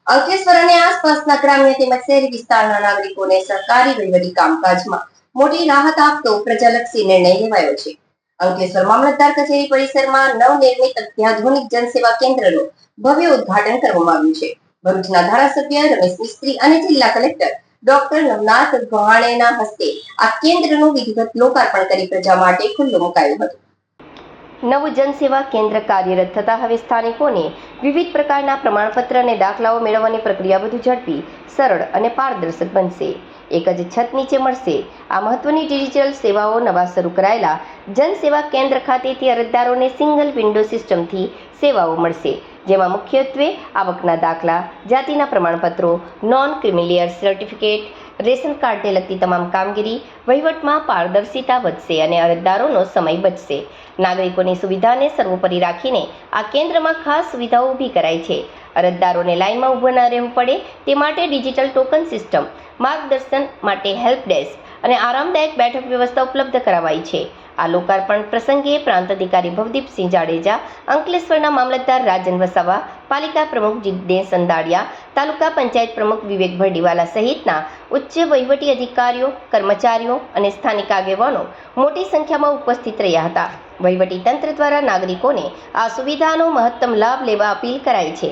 અંકલેશ્વર અને આસપાસના ગ્રામ્ય તેમજ શહેરી વિસ્તારના નાગરિકોને સરકારી વહીવટી કામકાજમાં મોટી રાહત આપતો પ્રજાલક્ષી નિર્ણય લેવાયો છે. અંકલેશ્વર મામલતદાર કચેરી પરિસરમાં નવનિર્મિત અત્યાધુનિક જનસેવા કેન્દ્રનું ભવ્ય ઉદ્ઘાટન કરવામાં આવ્યું છે. ભરૂચના ધારાસભ્ય રમેશ મિસ્ત્રી અને જિલ્લા કલેક્ટર ડોક્ટર નવનાથ ગહાણેના હસ્તે આ કેન્દ્રનું વિધિવત લોકાર્પણ કરી પ્રજા માટે ખુલ્લું મુકાયું હતું. નવું જનસેવા કેન્દ્ર કાર્યરત થતા હવે સ્થાનિકોને વિવિધ પ્રકારના પ્રમાણપત્ર અને દાખલાઓ મેળવવાની પ્રક્રિયા વધુ ઝડપી, સરળ અને પારદર્શક બનશે. એક જ છત નીચે મળશે આ મહત્વની ડિજિટલ સેવાઓ. નવા શરૂ કરાયેલા જનસેવા કેન્દ્ર ખાતેથી અરજદારોને સિંગલ વિન્ડો સિસ્ટમથી સેવાઓ મળશે, જેમાં મુખ્યત્વે આવકના દાખલા, જાતિના પ્રમાણપત્રો, નોન ક્રિમિલિયર સર્ટિફિકેટ, રેશન કાર્ડને લગતી તમામ કામગીરી. વહીવટમાં પારદર્શિતા વધશે અને અરજદારોનો સમય બચશે. નાગરિકોની સુવિધાને સર્વોપરી રાખીને આ કેન્દ્રમાં ખાસ સુવિધાઓ ઊભી કરાઈ છે. અરજદારોને લાઇનમાં ઊભું ન રહેવું પડે તે માટે ડિજિટલ ટોકન સિસ્ટમ, માર્ગદર્શન માટે હેલ્પ ડેસ્ક અને આરામદાયક બેઠક વ્યવસ્થા ઉપલબ્ધ કરાવાઈ છે. આ લોકાર્પણ પ્રસંગે પ્રાંત અધિકારી ભવદીપસિંહ જાડેજા, અંકલેશ્વરના મામલતદાર રાજન વસાવા, પાલિકા પ્રમુખ જિજ્ઞેશ અંદાડિયા, તાલુકા પંચાયત પ્રમુખ વિવેક ભરડીવાલા સહિતના ઉચ્ચ વહીવટી અધિકારીઓ, કર્મચારીઓ અને સ્થાનિક આગેવાનો મોટી સંખ્યામાં ઉપસ્થિત રહ્યા હતા. વહીવટી તંત્ર દ્વારા નાગરિકોને આ સુવિધાનો મહત્તમ લાભ લેવા અપીલ કરાઈ છે.